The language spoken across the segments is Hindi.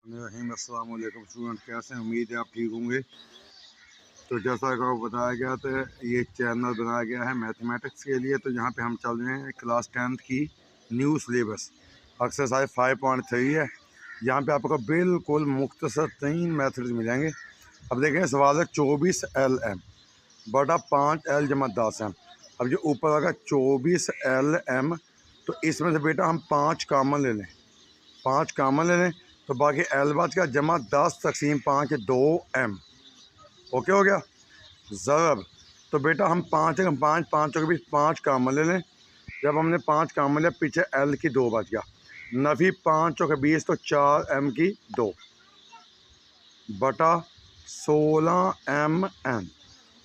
अस्सलाम वालेकुम स्टूडेंट, कैसे हैं? उम्मीद है आप ठीक होंगे। तो जैसा कि आपको बताया गया तो ये चैनल बनाया गया है मैथमेटिक्स के लिए। तो यहाँ पे हम चल रहे हैं क्लास 10th की न्यू सिलेबस एक्सरसाइज 5.3 है। यहाँ पे आपको बिल्कुल मुख्तसर 3 मेथड्स मिलेंगे। अब देखें सवाल है 24 LM बटा 5L जमा 10M। अब जो ऊपर आएगा 24LM, तो इसमें से बेटा हम 5 कामन ले लें, 5 कामन ले लें तो बाकी एल बच का जमा 10 तकसीम 5 2M। ओके हो गया। ज़रब तो बेटा हम 5 पाँचों के बीच 5 कामन ले लें। जब हमने 5 कामन लिया पीछे एल की 2 बच गया। नफ़ी 5 के बीच तो 4M की 2 बटा 16MN।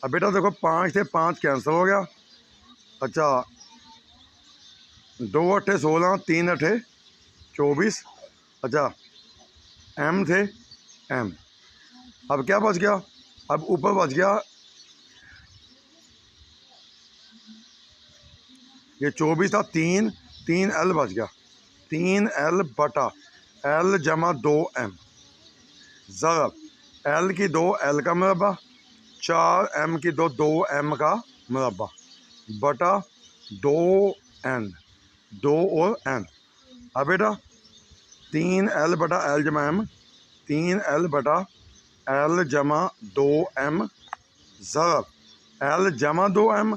अब बेटा देखो 5 से 5 कैंसिल हो गया। अच्छा 2 अठे 16, 3 अठे 24। अच्छा M थे M। अब क्या बच गया? अब ऊपर बच गया ये 24 था, 3L बच गया। 3L बटा L जमा 2M। ज़रब L की 2 L का मुरब्बा, 4M की 2 2M का मुरब्बा बटा 2N, 2 और N। अब बेटा 3L बटा L जमा M, 3L बटा L जमा 2M। ज़रब L जमा 2M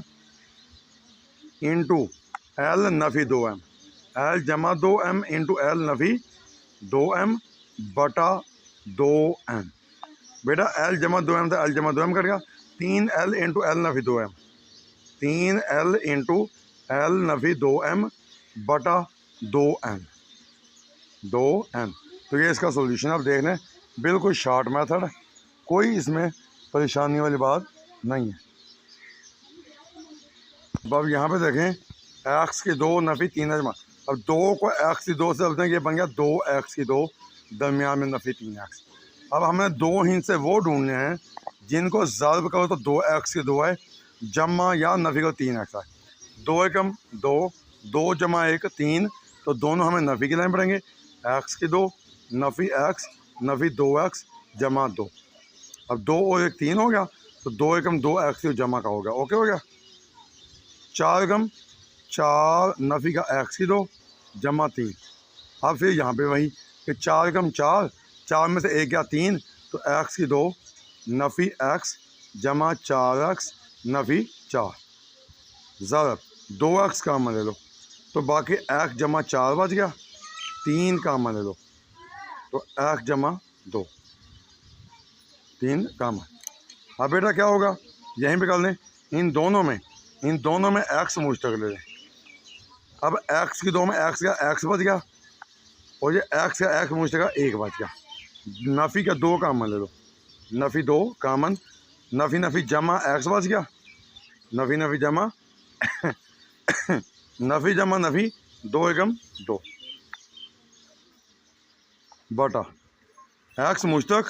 into L नफ़ी 2M, L जमा 2M इंटू L नफ़ी 2M बटा 2N। बेटा L जमा 2M था, L जमा 2M कट गया। 3L into L नफ़ी 2M, 3L into L नफ़ी 2M बटा 2N, 2N। तो ये इसका सोल्यूशन आप देख लें, बिल्कुल शॉर्ट मेथड है, कोई इसमें परेशानी वाली बात नहीं है। अब यहाँ पे देखें x की 2 नफ़ी 3 जमा। अब 2 को x की 2 से अब ये बन गया 2x की 2 दरमियान में नफ़ी 3x। अब हमें 2 हिंद से वो ढूंढने हैं जिनको ज़र्ब करो तो 2x की 2 है, जमा या नफ़ी को 3x है। 2 एकम 2, 2 जमा 1 3, तो दोनों हमें नफ़ी की लाइन पड़ेंगे। x की 2 नफ़ी x नफ़ी 2x जमा 2। अब 2 और 1 3 हो गया, तो 2 एकम 2x की जमा का हो गया। ओके हो गया। 4 एकम 4 नफ़ी का x की 2 जमा 3। अब फिर यहाँ पे वही कि 4 एकम 4, 4 में से 1 गया 3, तो x की 2 नफ़ी x जमा 4x नफ़ी 4। ज़रब 2x कामन ले लो तो बाकी x जमा 4 बच गया। 3 कामन ले लो तो x जमा 2, 3 कामन। अब बेटा क्या होगा, यहीं पे कर लें, इन दोनों में x मुश्तक ले लें। अब x की 2 में x का x बच गया और ये x का x मुश्तक का 1 बच गया। नफ़ी का 2 कामन ले लो, नफ़ी 2 कामन, नफ़ी नफ़ी जमा x बच गया, नफ़ी नफ़ी जमा नफ़ी जमा नफ़ी 2 एकम 2 बटा x मुश्तक,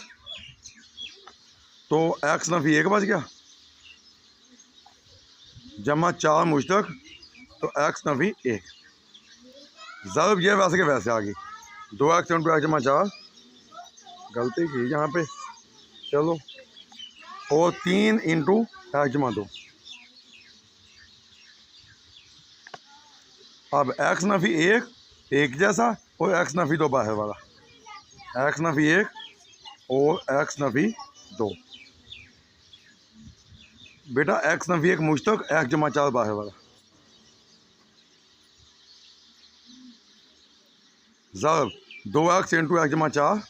तो x नफ़ी 1 बच गया जमा 4 मुश्तक, तो x नफ़ी 1। ज़रब ये वैसे के वैसे आ गई। 2x इंटू x जमा 4, गलती की यहाँ पे, चलो, और 3 इंटू x जमा 2। अब x नफ़ी 1 जैसा और x नफ़ी 2 बाहर वाला, x नफ़ी 1 और x नफ़ी 2। बेटा x नफ़ी 1 मुश्तक, x जमा 4 बाहर वाला। ज़रब 2x इंटू x जमा 4,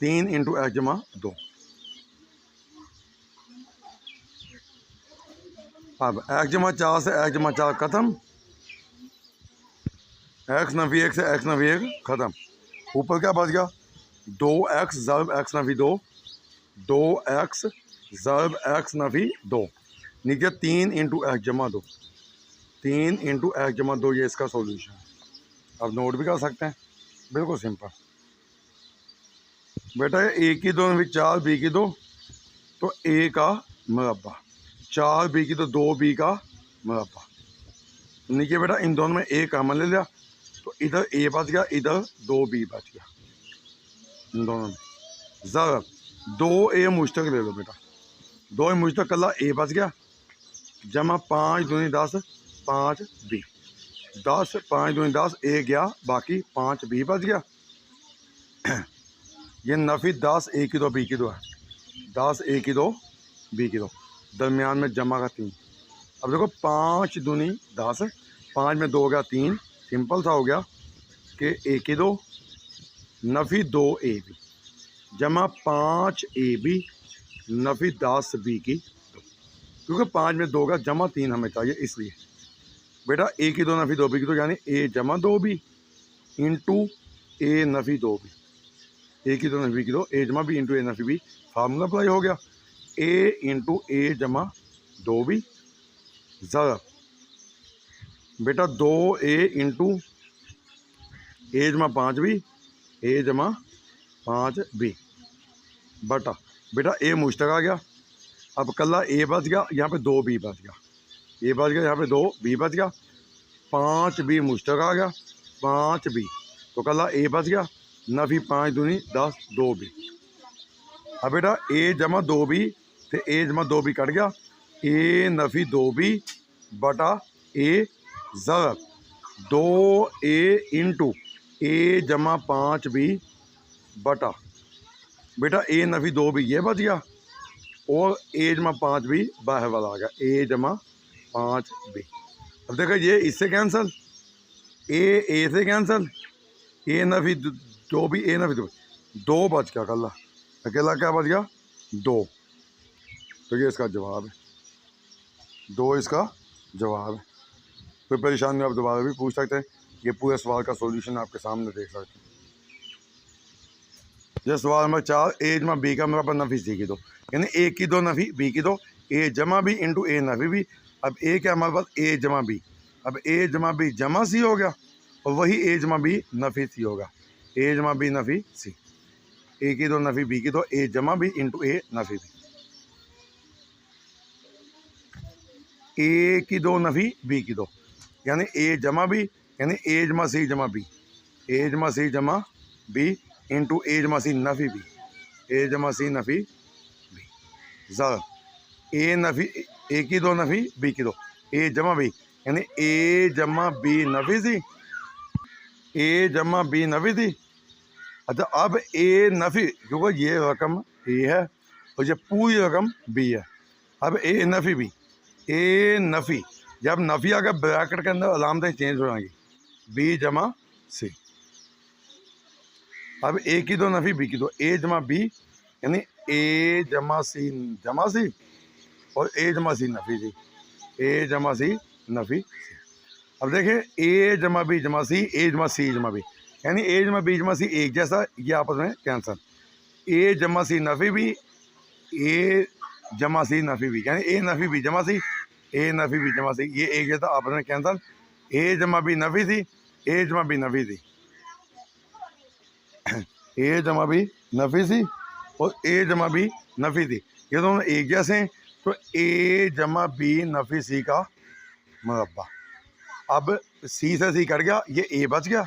3 इंटू x जमा 2। अब x जमा 4 से x जमा 4 ख़त्म, x नफ़ी 1 से x नफ़ी 1 ख़त्म। ऊपर क्या बच गया, 2x ज़रब x नफ़ी 2, 2x ज़रब x नफ़ी 2। नीचे 3 इंटू x जमा 2, 3 इंटू x जमा 2, ये इसका सॉल्यूशन है। अब नोट भी कर सकते हैं, बिल्कुल सिंपल। बेटा a की 2 नफ़ी 4 b की 2, तो a का मुरब्बा, 4 b की 2 2b का मुरब्बा। नीचे बेटा इन दोनों में a कामन ले लिया, तो तो इधर ए बच गया, इधर 2b बच गया, इन दोनों में ज़रा 2a मुश्तक ले लो बेटा, 2a मुश्तक कल्ला a बच गया, जमा 5 दूनी 10 5b, 10 5 दूनी 10 a गया, बाकी 5b बच गया। ये नफ़ी 10 a की 2 b की 2 है, 10 a की 2 b की 2, दरमियान में जमा का 3। अब देखो 5 दूनी 10, 5 में 2 गया 3, सिंपल सा हो गया कि a की 2 नफ़ी 2ab जमा 5ab नफ़ी 10b की 2, क्योंकि 5 में 2 का जमा 3 हमें चाहिए, इसलिए बेटा a की 2 नफ़ी 2b की 2 यानी a जमा 2b into a नफ़ी 2b, a की 2 नफ़ी की 2 a जमा b into a नफ़ी b, formula apply हो गया, a इंटू a जमा 2b ज़रा बेटा 2a इंटू a जमा 5b, a जमा 5b बटा बेटा a मुश्तक आ गया, अब कल्ला a बच गया, यहाँ पे 2b बच गया, a बच गया, यहाँ पे 2b बच गया, 5b मुश्तक आ गया, 5b तो कल्ला a बच गया, नफ़ी 5 दूनी 10 2b। अब बेटा a जमा 2b तो a जमा 2b कट गया, a नफ़ी 2b बटा a ज़रा 2a इंटू a जमा 5b बटा बेटा a नफ़ी 2b ये बच गया, और a जमा 5b बाहर वाला आ गया, a जमा 5b। अब देखो ये इससे कैंसिल, a से कैंसिल, a नफ़ी 2b a नफ़ी 2 बच गया, कल्ला अकेला क्या बच गया 2, तो ये इसका जवाब है, 2 इसका जवाब है। कोई परेशानी आप दोबारा भी पूछ सकते हैं, ये पूरे सवाल का सॉल्यूशन आपके सामने देख सकते हैं। ये सवाल नंबर 4, a जमा b का मुरब्बा नफ़ी c की 2, यानी a की 2 नफ़ी b की 2, a जमा b इंटू a नफ़ी b। अब a क्या हमारे पास a जमा b, अब a जमा b जमा c हो गया, और वही a जमा b नफ़ी c होगा, a जमा b नफ़ी c, a की 2 नफ़ी b की 2 a जमा b into a नफ़ी b, a की 2 नफ़ी b की 2 यानी a जमा b यानी a जमा c जमा b, a जमा c जमा b इंटू a जमा c नफ़ी b, a जमा c नफ़ी b ज़रा a नफ़ी a की 2 नफ़ी b की 2 a जमा b यानी a जमा b नफ़ी c, a जमा b नफ़ी थी। अच्छा अब a नफ़ी, क्योंकि ये रकम a है और ये पूरी रकम b है, अब a नफ़ी b, a नफ़ी जब नफ़ी आकर ब्रैकेट के अंदर अलामतें चेंज हो जाएंगी, b जमा c। अब a की 2 नफ़ी b की 2 a जमा b यानी a जमा c और a जमा c नफ़ी c, a जमा c नफ़ी c। अब देखें a जमा b जमा c, a जमा c जमा b यानी a जमा b जमा c एक जैसा, ये आपस में कैंसल, a जमा c नफ़ी b, a जमा c नफ़ी b यानी a नफ़ी b जमा c, a नफ़ी b जमा c, ये एक जैसा आपस में कैंसल, a जमा b नफ़ी थी, a जमा b नफ़ी थी, a जमा b नफ़ी थी और a जमा b नफ़ी थी, ये दोनों एक जैसे हैं, तो a जमा b नफ़ी c का मुरब्बा। अब c से c कट गया, ये a बच गया,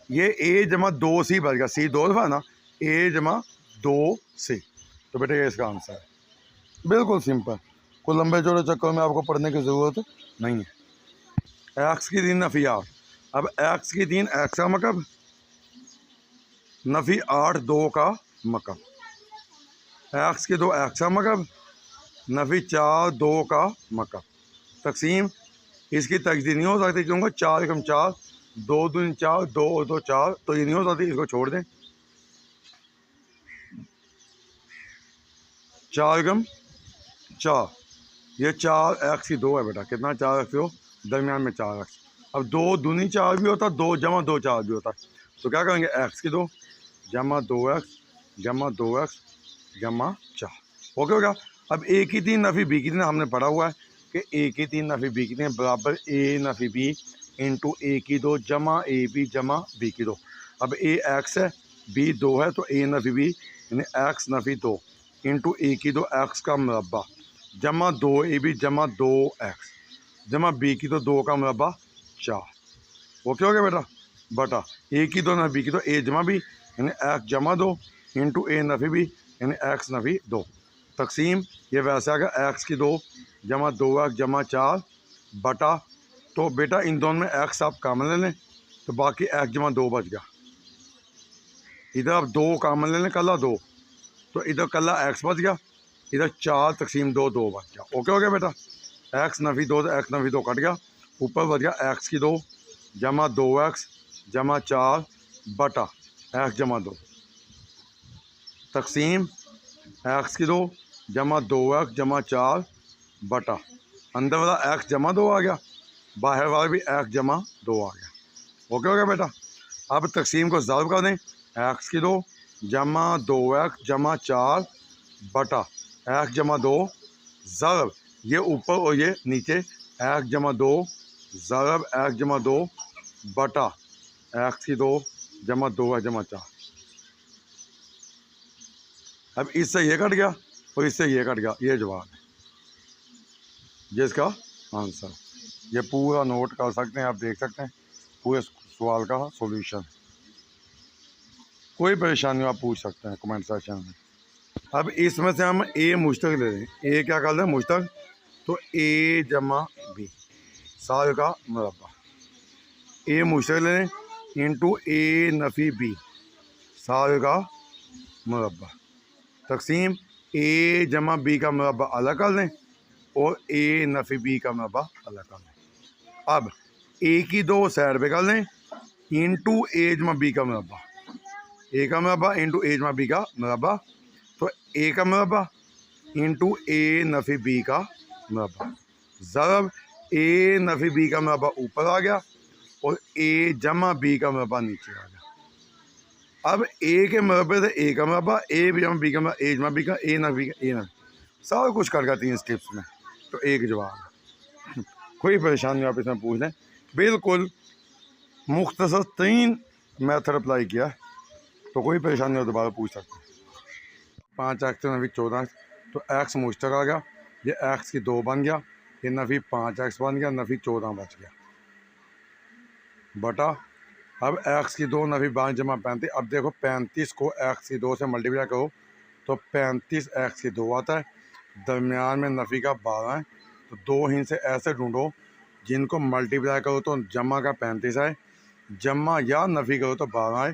ये a जमा 2c बच गया, c 2 दफ़ा ना, a जमा 2c, तो बेटे ये इसका आंसर है, बिल्कुल सिंपल, कोई लंबे चौड़े चक्कर में आपको पढ़ने की ज़रूरत नहीं है। x की 3 नफ़ी 8, अब x की 3 x का मकब नफ़ी 8 2 का मकब, x की 2 x का मकब नफ़ी 4 2 का मकब, तकसीम इसकी तकदीर नहीं हो सकती क्योंकि 4 एकम 4, 2 दूनी 4, 2 और 2 4, तो ये नहीं हो सकती, इसको छोड़ दें, 4 एकम 4, ये 4 x की 2 है बेटा, कितना 4 x हो, दरमियान में 4 x, अब 2 दूनी 4 भी होता है, 2 जमा 2 4 भी होता है, तो क्या करेंगे x की 2 जमा 2x जमा 2x जमा 4, ओके हो गया। अब a की 3 नफ़ी b की 3 हमने पढ़ा हुआ है कि a की 3 नफ़ी b की 3 बराबर a नफ़ी b इंटू a की 2 जमा a b जमा b की 2, अब a x है b 2 है, तो a नफ़ी b यानी x नफ़ी 2 इंटू a की 2 x का मुरब्बा जमा 2 a b जमा 2x जमा b की 2 2 का मुरब्बा 4, ओके हो गया बेटा। बटा ए की दो नफी बी की दो, ए जमा बी यानी एक्स जमा दो इंटू ए नफी बी यानी एक्स नफी दो। तकसीम ये वैसे आ गया एक्स की दो जमा दो एक्स जमा चार बटा, तो बेटा इन दोनों में एक्स आप कामन ले लें तो बाकी एक्स जमा दो बच गया। इधर आप दो कामन ले लें कला दो, तो इधर कला एक्स बच गया, इधर चार तकसीम दो दो बच गया। ओके हो गया बेटा। एक्स नफी दो तो एक्स नफी दो कट गया, ऊपर बच गया एक्स की दो जमा दो एक्स जमा चार बटा एक्स जमा दो। तकसीम एक्स की दो जमा दो एक्स जमा चार बटा, अंदर वाला एक्स जमा दो आ गया, बाहर वाला भी एक्स जमा दो आ गया। ओके हो गया बेटा। अब तकसीम को ज़र्ब कर दें, एक्स की दो जमा दो एक्स जमा चार बटा एक्स जमा दो ज़र्ब, ये ऊपर और ये नीचे, एक्स जमा दो ज़र्ब एक्स जमा दो बटा एक्स की दो जमा दो एक्स जमा चार। अब इससे ये कट गया और इससे ये कट गया, ये जवाब है जिसका आंसर। ये पूरा नोट कर सकते हैं, आप देख सकते हैं पूरे सवाल का सॉल्यूशन। कोई परेशानी आप पूछ सकते हैं कमेंट सेक्शन में। अब इसमें से हम ए मुश्तक ले लें, ए क्या कर लें मुश्तक, तो ए जमा बी साल का मुरब्बा, ए मुश्तक ले लें इंटू ए नफ़ी बी साल का मुरब्बा। तकसीम ए जमा बी का मुरब्बा अलग कर लें और ए नफ़ी बी का मुरब्बा अलग कर लें। अब ए की दो साइड पे कर लें इंटू ए जमा बी का मुरब्बा, ए का मुरब्बा इंटू ए जमा बी का मुरब्बा, तो ए का मुरब्बा इंटू ए नफ़ी बी का मुरब्बा ज़रब ए नफ़ी बी का मुरब्बा ऊपर आ गया और ए जमा बी का मुरब्बा नीचे आ गया। अब ए के मुरब्बे से ए का मुरब्बा, ए जमा बी का मुरब्बा, ए जमा बी का, ए नफ़ी का, ए नफ़ी सारा कुछ कर गया 3 स्टेप्स में, तो एक जवाब। कोई परेशानी आप इसमें पूछ लें, बिल्कुल मुख्तसर 3 मेथड अप्लाई किया, तो कोई परेशानी हो दोबारा पूछ सकते हैं। 5 एक्स नफ़ी 14 एक्स, तो एक्स मुश्तक आ गया, ये एक्स की 2 बन गया, ये नफ़ी 5 एक्स बन गया, नफ़ी 14 बच गया बटा। अब एक्स की 2 नफ़ी 5 जमा 35, अब देखो 35 को एक्स की 2 से मल्टीप्लाई करो तो 35 एक्स की 2 आता है, दरमियान में नफ़ी का 12 है, तो 2 हिंद से ऐसे ढूंढो जिनको मल्टीप्लाई करो तो जमा का 35 आए, जमा या नफ़ी करो तो 12 आए,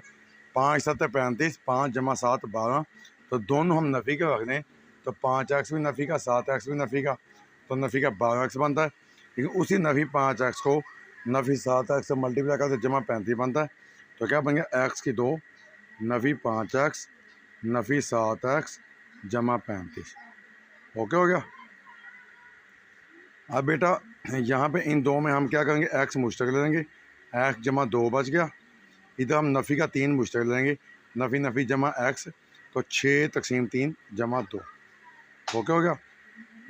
5 7 35, 5 जमा 7 12, तो दोनों हम नफ़ी का रख दें तो 5 एक्स भी नफ़ी का 7 एक्स भी नफ़ी का, तो नफ़ी का 12 एक्स बनता है। लेकिन उसी नफ़ी 5 एक्स को नफ़ी 7 एक्स से मल्टीप्लाई करते जमा 35 बनता है, तो क्या बन गया एक्स की 2 नफ़ी 5 एक्स नफ़ी 7 एक्स जमा 35। ओके हो गया। अब बेटा यहाँ पे इन दो में हम क्या करेंगे, एक्स मुश्तक ले लेंगे, एक्स जमा 2 बच गया, इधर हम नफ़ी का 3 मुश्तक ले लेंगे, नफ़ी नफ़ी जमा एक्स, तो 6 तकसीम 3 जमा 2। ओके हो गया।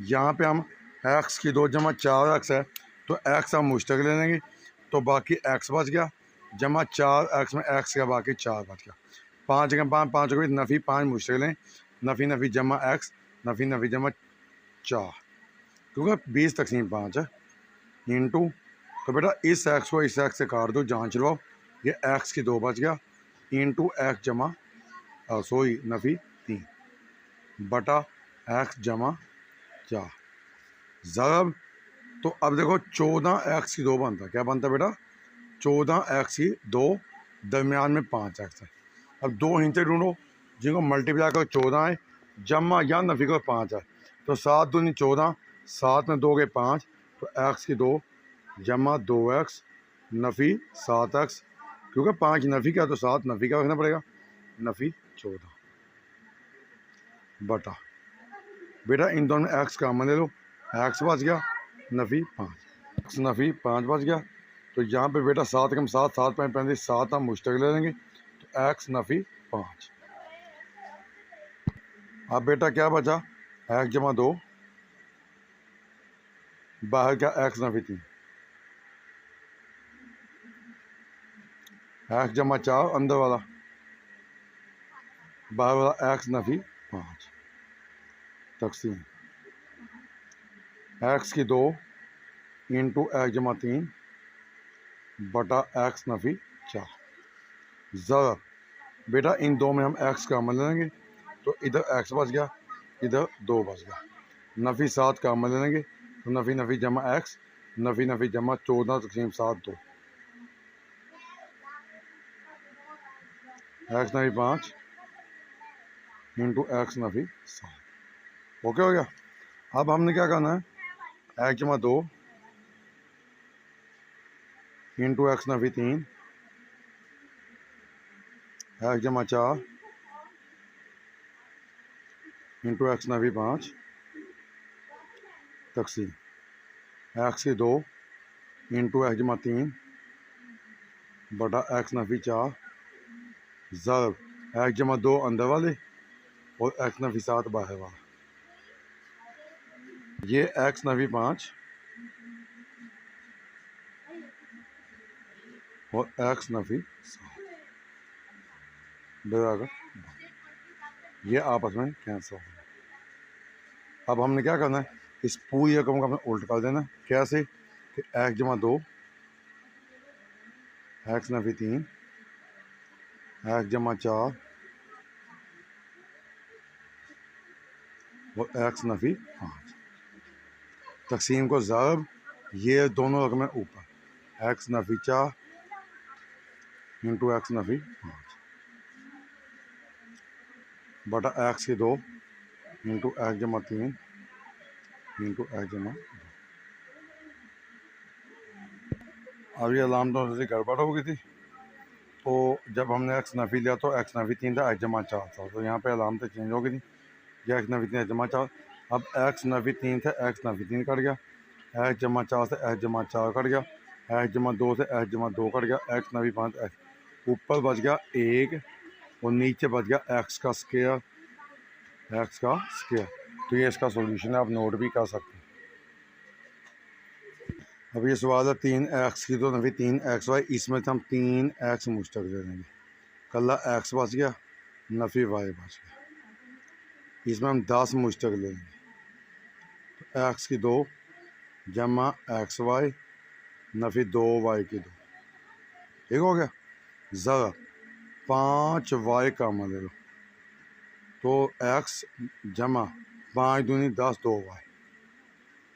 यहाँ पे हम एक्स की 2 जमा 4 एक्स है, तो एक्स हम मुश्तक ले लेंगे, तो बाकी एक्स बच गया, जमा 4 एक्स में एक्स का बाकी 4 बच गया, 5 का 5 5 को भी नफ़ी 5 मुश्तक लें, नफ़ी नफ़ी जमा एक्स नफ़ी नफ़ी जमा 4, क्योंकि 20 तकसीम 5 है इंटू, तो बेटा इस एक्स को इस एक्स से काट दो, जांच लो, ये एक्स की 2 बच गया इंटू एक्स जमा सोई नफ़ी 3 बटा एक्स जमा 4 ज़रब, तो अब देखो 14 एक्स की 2 बनता है, क्या बनता है बेटा 14 एक्स की 2, दरमियान में 5 एक्स है। अब 2 हिंसे ढूंढो जिनको मल्टीप्लाई करो 14 है, जमा या नफ़ी को 5 है, तो 7 दूनी 14, 7 में 2 के 5, तो एक्स की 2 जमा 2 एक्स नफ़ी 7 एक्स, क्योंकि 5 नफ़ी का तो 7 नफ़ी का रखना पड़ेगा, नफ़ी 14 बटा, बेटा इन दोनों में एक्स कामन ले लो, एक्स बच गया नफ़ी 5, एक्स नफ़ी 5 बच गया, तो यहाँ पे बेटा 7 कम 7 7 5 35, 7 हम मुश्तक ले लेंगे, तो एक्स नफ़ी 5। अब बेटा क्या बचा, एक्स जमा 2 बाहर क्या एक्स नफ़ी 3, एक्स जमा 4 अंदर वाला, बाहर वाला एक्स नफ़ी 5, तकसीम एक्स की 2 इंटू एक्स जमा 3 बटा एक्स नफ़ी 4। ज़रा बेटा इन दो में हम एक्स का अमल लेंगे तो इधर एक्स बच गया, इधर 2 बच गया। नफ़ी 7 का अमल लेंगे तो नफ़ी नफ़ी जमा एक्स, नफ़ी नफ़ी जमा 14 तकसीम 7 2, एक्स नफ़ी 5 इंटू एक्स नफ़ी 7। ओके हो गया। अब हमने क्या करना है, एक्स जमा 2 इंटू एक्स नफ़ी 3, एक्स जमा 4 इंटू एक्स नफ़ी 5 तकसीम एक्स की 2 इंटू एक्स जमा 3 बटा एक्स नफ़ी 4 ज़रब एक्स जमा 2 अंदर वाले और एक्स नफ़ी 7 बाहर वाला। ये एक्स नफ़ी 5 और एक्स नफ़ी 7 बराबर ये आपस में कैंसिल हो गया। अब हमने क्या करना है, इस पूरी रकम को हमने उल्ट कर देना। कैसे कि एक्स जमा 2 एक्स नफ़ी 3 एक्स जमा 4 और एक्स नफ़ी 5 तकसीम को ज़रब ये दोनों रकमें ऊपर एक्स नफ़ी 4 इंटू एक्स नफ़ी 5 बटा एक्स की 2 इंटू एक्स जमा 3 इंटू एक्स जमा 2। अब ये अलामतों से गड़बड़ हो गई थी, तो जब हमने एक्स नफ़ी लिया तो एक्स नफ़ी 3 था, एक्स जमा 4 था, तो यहाँ पे अलामतें चेंज हो गई थी। ये एक्स नफ़ी 3 एक्स जमा 4, अब एक्स नफ़ी 3 से एक्स नफ़ी 3 कट गया, एक्स जमा 4 से एक्स जमा 4 कट गया, एक्स जमा 2 से एक्स जमा 2 कट गया, एक्स नफ़ी 5 एक्स ऊपर बच गया 1 और नीचे बच गया एक्स का स्क्वायर, एक्स का स्क्वायर। तो ये इसका सोल्यूशन है, आप नोट भी कर सकते हैं। अब ये सवाल है 3 एक्स की 2 नफ़ी 3 एक्स वाई, इसमें से हम 3 एक्स मुश्तक ले लेंगे, कल्ला एक्स बच गया, नफ़ी वाई बच गया, इसमें हम 10 मुश्तक ले लेंगे तो एक्स की 2 जमा एक्स वाई नफ़ी 2 वाई की 2, ठीक हो गया। ज़रा 5 वाई का अमल ले लो तो एक्स जमा 5 दूनी 10 2 वाई,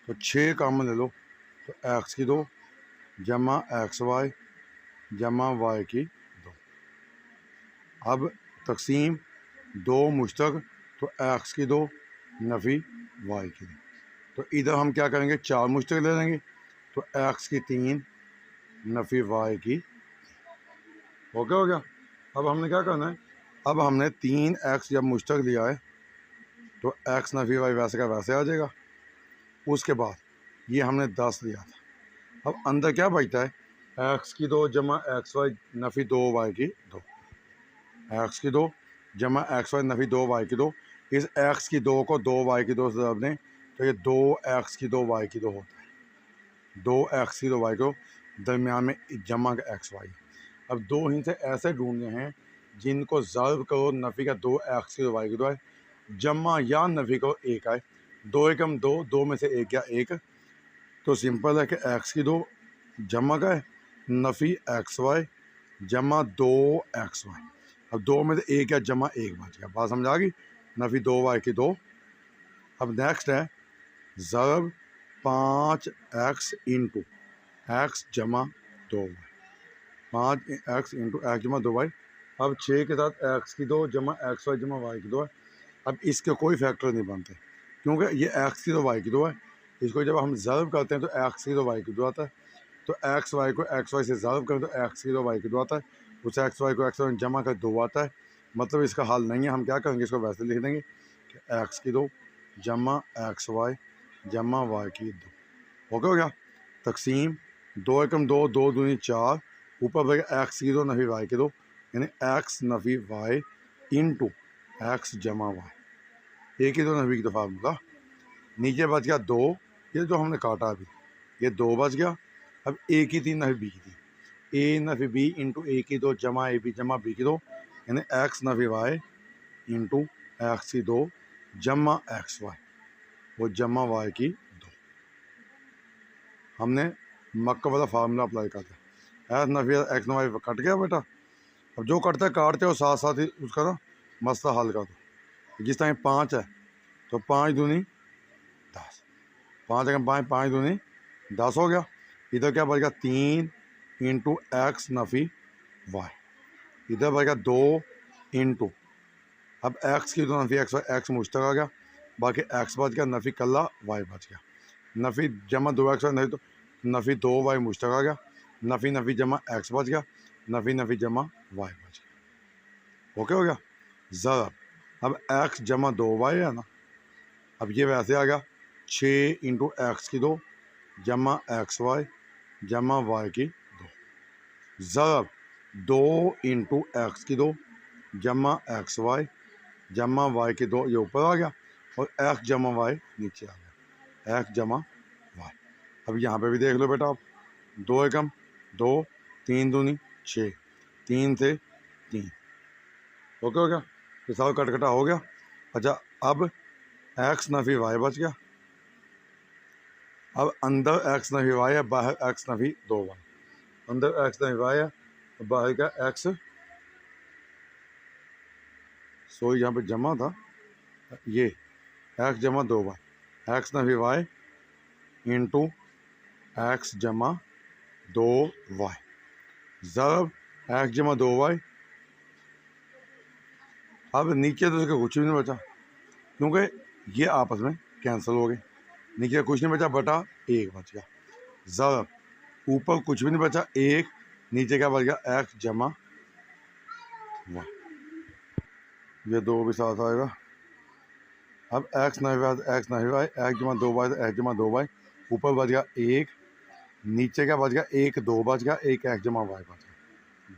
तो 6 का अमल ले लो तो एक्स की 2 जमा एक्स वाई जमा वाई की 2। अब तकसीम 2 मुश्तक तो एक्स की 2 नफ़ी वाई की 2, तो इधर हम क्या करेंगे 4 मुश्तक ले लेंगे तो एक्स की 3 नफ़ी वाई की। ओके हो गया। अब हमने क्या करना है, अब हमने 3 एक्स जब मुश्तक लिया है तो एक्स नफ़ी वाई वैसे का वैसे आ जाएगा। उसके बाद ये हमने 10 लिया था, अब अंदर क्या बचता है, एक्स की 2 जमा एक्स वाई नफ़ी 2 वाई की 2, एक्स की 2 जमा एक्स वाई नफ़ी 2 वाई की 2। इस एक्स की 2 को 2 वाई की 2 से ज़रब दें तो ये 2 एक्स की 2 वाई की 2 होता है, 2 एक्स की 2 वाई को दरमियान में जमा का एक्स वाई। अब 2 हिस्से ऐसे ढूंढने हैं जिनको ज़रब करो नफ़ी का 2 एक्स की 2 वाई की 2 है, जमा या नफ़ी को 1 आए, 2 एकम 2, 2 में से 1 या 1, तो सिंपल है कि एक्स की 2 जमा का है नफ़ी एक्स वाई जमा 2 एक्स वाई। अब 2 में से 1 या जमा 1 बच गया, बात समझ आ गई, नफ़ी 2 वाई की 2। अब नेक्स्ट है ज़रब 5 एक्स इंटू एक्स जमा 2 वाई, 5 एक्स इंटू एक्स जमा 2 वाई। अब 6 के साथ एक्स की 2 जमा एक्स वाई जमा वाई की 2 है। अब इसके कोई फैक्टर नहीं बनते क्योंकि ये एक्स की 2 वाई की 2 है, इसको जब हम ज़रब करते हैं तो एक्स की 2 वाई की 2 आता है, तो एक्स वाई को एक्स वाई से ज़रब करें तो एक्स की 2 वाई की 2 आता है, उस एक्स वाई को एक्स वाई जमा कर 2 आता है। मतलब इसका हल नहीं है, हम क्या करेंगे इसको वैसे लिख देंगे कि एक्स की 2 जमा एक्स वाई जमा वाई की 2। ओके हो गया। तकसीम 2 एकम 2, 2 दूनी 4, ऊपर बचेगा एक्स की 2 नफ़ी वाई की 2, यानी एक्स नफ़ी वाई इंटू एक्स जमा वाई, एक ही 2 नफ़ी की दफ़ा मिला, नीचे बच गया 2, ये जो हमने काटा अभी ये 2 बच गया। अब ए की 3 नफ़ी बी की 3, ए नफ़ी बी इंटू ए की 2 जमा ए बी जमा बी की 2, यानी एक्स नफ़ी वाई इंटू एक्स की 2 जमा एक्स वाई वो जमा वाई की 2। हमने मक्का वाला फार्मूला अप्लाई कर दिया, एक्स नफी एक्स वाई कट गया बेटा। अब जो कटता है काटते हो साथ साथ ही उसका ना मसला हल कर दो। जिस टाइम 5 है तो 5 दूनी 10, 5 अगर 5 5 दूनी 10 हो गया। इधर क्या बचेगा 3 इंटू एक्स नफ़ी वाई। इधर बचेगा 2 इंटू, अब एक्स की दो नफ़ी एक्स एक्स मुश्तक आ गया, बाकी एक्स बच गया, नफ़ी कल्ला वाई बच गया। नफ़ी जमा 2 एक्स नहीं तो नफ़ी 2 वाई मुश्तक आ गया, नफ़ी नफ़ी जमा एक्स बच गया, नफ़ी नफ़ी जमा वाई बच गया। ओके हो गया। ज़रा अब एक्स जमा 2 वाई है ना, अब ये वैसे आ गया 6 इंटू एक्स की 2 जमा एक्स वाई जमा वाई की 2, ज़रब 2 इंटू एक्स की 2 जमा एक्स वाई जमा वाई की 2, ये ऊपर आ गया और एक्स जमा वाई नीचे आ गया, एक्स जमा वाई। अब यहाँ पे भी देख लो बेटा आप, 2 एकम 2, 3 दूनी 6, 3 से 3। ओके हो गया, हिसाब कटकटा हो गया। अच्छा अब एक्स नफ़ी वाई बच गया। अब अंदर एक्स नफ़ी वाई है, बाहर एक्स नफ़ी 2 वाई। अंदर एक्स नफ़ी वाई है, बाहर का एक्स, सो यहाँ पे जमा था, ये एक्स जमा 2 वाई, एक्स नफ़ी वाई इंटू एक्स जमा 2 वाई, ज़रब एक्स जमा 2 वाई। अब नीचे तो उसका कुछ भी नहीं बचा क्योंकि ये आपस में कैंसिल हो गए, नीचे कुछ नहीं बचा, बटा 1 बच गया। ज़रब ऊपर कुछ भी नहीं बचा, 1, नीचे क्या बच गया एक्स जमा वाई, ये 2 भी साथ आएगा। अब एक्स नफ़ी वाई एक्स नफ़ी वाई एक्स जमा 2 वाई एक्स जमा 2 वाई, ऊपर बच गया 1, नीचे क्या बच गया 1 2 बच गया, 1 एक्स जमा वाई बच गया,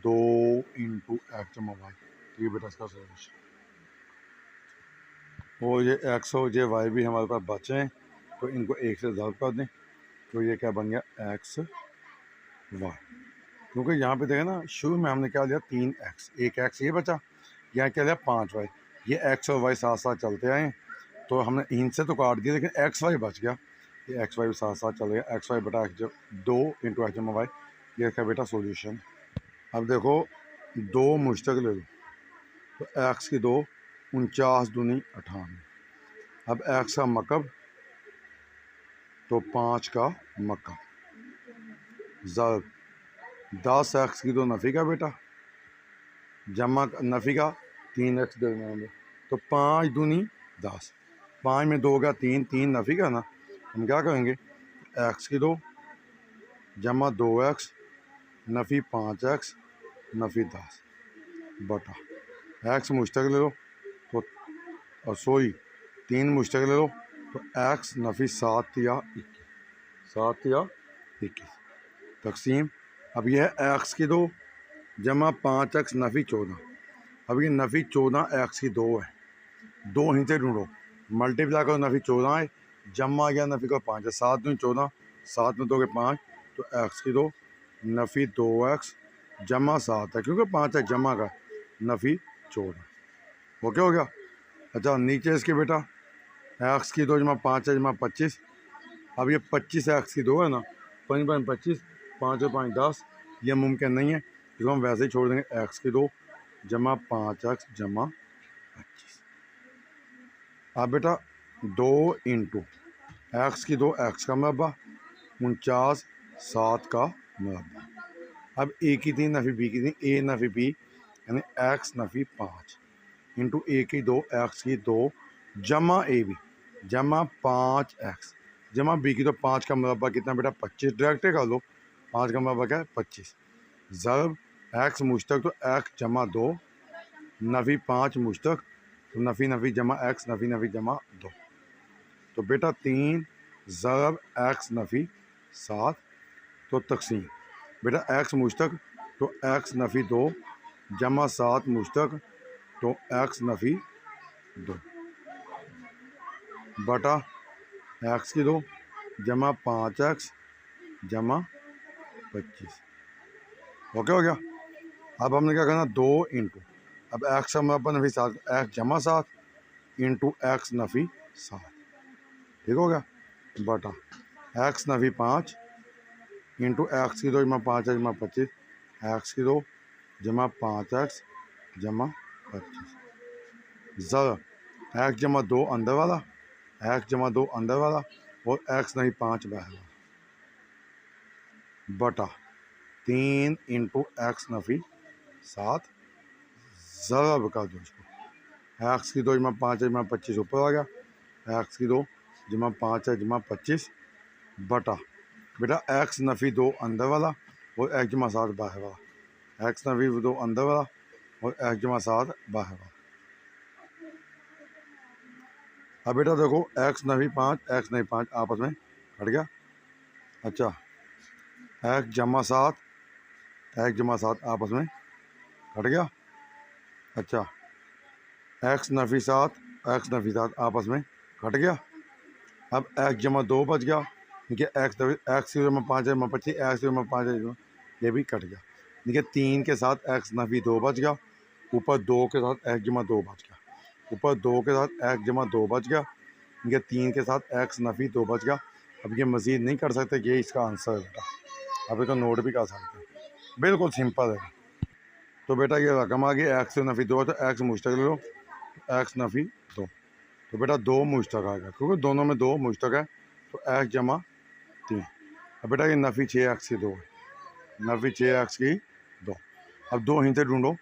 2 इंटू एक्स जमा वाई। ये बेटा इसका सोल्यूशन। और ये एक्स और ये वाई भी हमारे पास बचे हैं, तो इनको 1 से ज़र्ब कर दें, तो ये क्या बन गया एक्स वाई। क्योंकि यहाँ पे देखें ना, शुरू में हमने क्या लिया 3 एक्स, 1 एक्स ये बचा, यहाँ क्या लिया 5 वाई। ये एक्स और वाई साथ साथ चलते आए, तो हमने इनसे तो काट दिया, लेकिन एक्स वाई बच गया। ये एक्स वाई साथ साथ चल गया, एक्स वाई बटा एक्स 2 इंटू एक्स जमा वाई, ये क्या बेटा सोल्यूशन। अब देखो 2 मुश्तक ले लो, तो एक्स की 2 49 दूनी 58। अब एक्स का मकब तो 5 का मकब, ज़रब 10 एक्स की 2 नफ़ी का बेटा जमा नफ़ी का 3 एक्स दरमियान में, तो 5 दूनी 10, 5 में 2 का 3, 3 नफ़ी का ना, हम क्या करेंगे एक्स की 2 जमा 2 एक्स नफ़ी 5 एक्स नफ़ी 10 बटा एक्स मुश्तक ले लो, तो और सोई 3 मुश्तक ले लो, तो एक्स नफ़ी 7 या 21, 7 या 21 तकसीम। अब यह है एक्स की 2 जमा 5 एक्स नफ़ी 14। अब ये नफ़ी 14 एक्स की 2 है, 2 ही से ढूंढो, मल्टीप्लाई करो, नफ़ी 14 है, जमा गया नफ़ी को 5 है, 7 दूनी 14, 7 में 2 के 5, तो एक्स की 2 नफ़ी 2 एक्स जमा 7 है, क्योंकि 5 है जमा का नफ़ी 14। ओके हो गया। अच्छा नीचे इसके बेटा एक्स की 2 जमा 5 है जमा 25। अब ये 25 एक्स की 2 है ना, 5 5 25, 5 और 5 10, ये मुमकिन नहीं है, इसको हम वैसे ही छोड़ देंगे, एक्स की 2 जमा 5 एक्स जमा 25। अब बेटा 2 इंटू एक्स की 2 एक्स का मरबा 49 7 का मरबा। अब ए की 3 नफ़ी बी की 3, ए नफ़ी बी यानी एक्स नफ़ी 5 इंटू ए की 2 एक्स की 2 जमा ए बी जमा 5 एक्स जमा बी की 2 5 का मरबा कितना बेटा 25, डायरेक्ट कर लो, 5 का मरबा क्या है 25, ज़रब एक्स मुश्तक तो एक्स जमा 2 नफ़ी 5 मुश्तक, तो नफ़ी नफ़ी जमा एक्स नफ़ी नफ़ी जमा 2, तो बेटा 3 ज़रब एक्स नफ़ी 7, तो तकसीम बेटा एक्स मुश्तक तो एक्स नफ़ी 2 जमा 7 मुश्तक, तो एक्स नफ़ी 2 बटा एक्स की 2 जमा 5 एक्स जमा 25। ओके हो गया। अब हमने क्या करना 2 इंटू, अब एक्स का मरबा नफ़ी 7, एक्स जमा 7 इंटू एक्स नफ़ी 7, ठीक हो गया, बटा एक्स नफ़ी 5 इंटू एक्स की 2 जमा 5 जमा 25, एक्स की 2 जमा 5x जमा 25 ज़र एक्स जमा 2 अंदर वाला, एक्स जमा 2 अंदर वाला और एक्स नहीं 5 बाहर वाला बटा 3 इंटू एक्स नफ़ी 7 ज़रब कर दो इसको। एक्स की 2 जमा 5 जमा 25 ऊपर आ गया, एक्स की 2 जमा 5 है जमा 25 बटा बेटा एक्स नफ़ी 2 अंदर वाला और एक्स जमा 7 बाहर वाला, एक्स नफ़ी 2 अंदर वाला और एक्स जमा 7 बाहर वाला। अब बेटा देखो एक्स नफ़ी 5 एक्स नहीं 5 आपस में कट गया। अच्छा एक्स जमा 7 एक्स जमा 7 आपस में कट गया। अच्छा एक्स नफ़ी 7 एक्स नफ़ी 7 आपस में कट गया। अब एक्स जमा 2 बच गया, देखिए एक्स जमा 5 जमा 25 एक्स जमा 5 ये भी कट गया। देखिए 3 के साथ एक्स नफ़ी 2 बच गया, ऊपर 2 के साथ एक्स जमा 2 बच गया, ऊपर 2 के साथ एक्स जमा 2 बच गया, देखिए 3 के साथ एक्स नफ़ी 2 बच गया। अब ये मज़ीद नहीं कर सकते, ये इसका आंसर है बेटा। अब इसको नोट भी कर सकते हैं, बिल्कुल सिंपल है। तो बेटा ये रकम आ गई एक्स नफ़ी 2 तो एक्स मुश्तक ले लो, एक्स नफ़ी 2 तो बेटा 2 मुश्तक आ गया क्योंकि दोनों में 2 मुश्तक है तो एक्स जमा 3। अब बेटा ये नफ़ी 6 एक्स की 2 है, नफ़ी 6 एक्स की 2। अब 2 हिंसे ढूंढो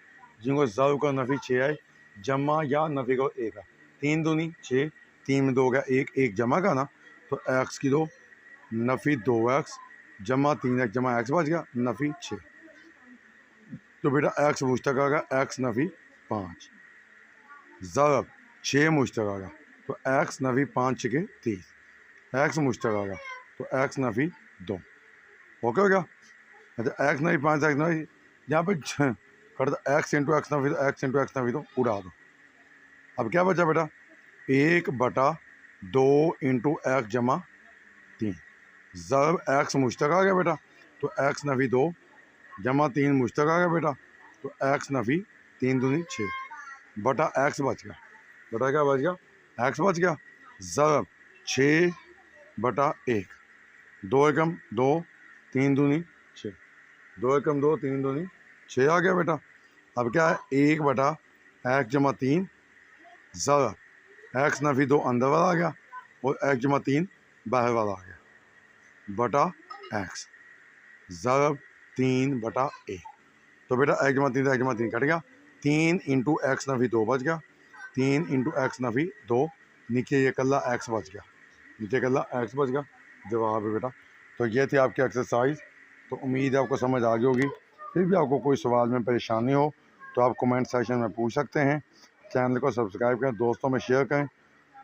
जिनको ज़रूर का नफ़ी 6 है जमा या नफ़ी को 1 है, 3 दूनी 6, 3 में 2 हो गया 1, 1 जमा का ना तो एक्स की 2 नफ़ी 2 एक्स जमा 3 एक्स जमा एक्स बच गया नफ़ी 6। तो बेटा एक्स मुश्तक आ गया एक्स नफ़ी 5 ज़रब 6 मुश्तक आ गया तो एक्स नफ़ी 5 6 30, एक्स मुश्तक आ गया तो एक्स नफ़ी 2 ओके हो गया। अच्छा एक्स नफ़ी 5 एक्स नफ़ी यहाँ पे कर दो एक्स इंटू एक्स नफ़ी तो एक्स इंटू एक्स नफ़ी तो उड़ा दो। अब क्या बचा बेटा 1 बटा 2 इंटू एक्स जमा 3 ज़रब एक्स मुश्तक आ गया बेटा तो एक्स नफ़ी 2 जमा 3 मुश्तक आ गया बेटा तो एक्स नफ़ी 3 दूनी 6 बटा एक्स बच गया, बटा क्या बच गया एक्स बच गया ज़रब 6 बटा 1, 2 एकम 2 3 दूनी 6, 2 एकम 2 3 दूनी 6 आ गया बेटा। अब क्या है 1 बटा एक्स जमा 3 ज़रब एक्स नफ़ी 2 अंदर वाला आ गया और एक्स जमा 3 बाहर वाला आ गया बटा एक्स ज़रब 3 बटा 1। तो बेटा एक्स जमा 3 एक्स जमा 3 कट गया, 3 इंटू एक्स नफ़ी 2 बच गया, 3 इंटू एक्स नफ़ी 2 नीचे ये कल्ला एक्स बच गया, नीचे कल्ला एक्स बच गया जवाब है बेटा। तो ये थी आपकी एक्सरसाइज। तो उम्मीद है आपको समझ आ गई होगी। फिर भी आपको कोई सवाल में परेशानी हो तो आप कमेंट सेक्शन में पूछ सकते हैं। चैनल को सब्सक्राइब करें, दोस्तों में शेयर करें।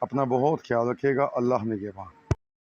अपना बहुत ख्याल रखिएगा। अल्लाह निगहबान।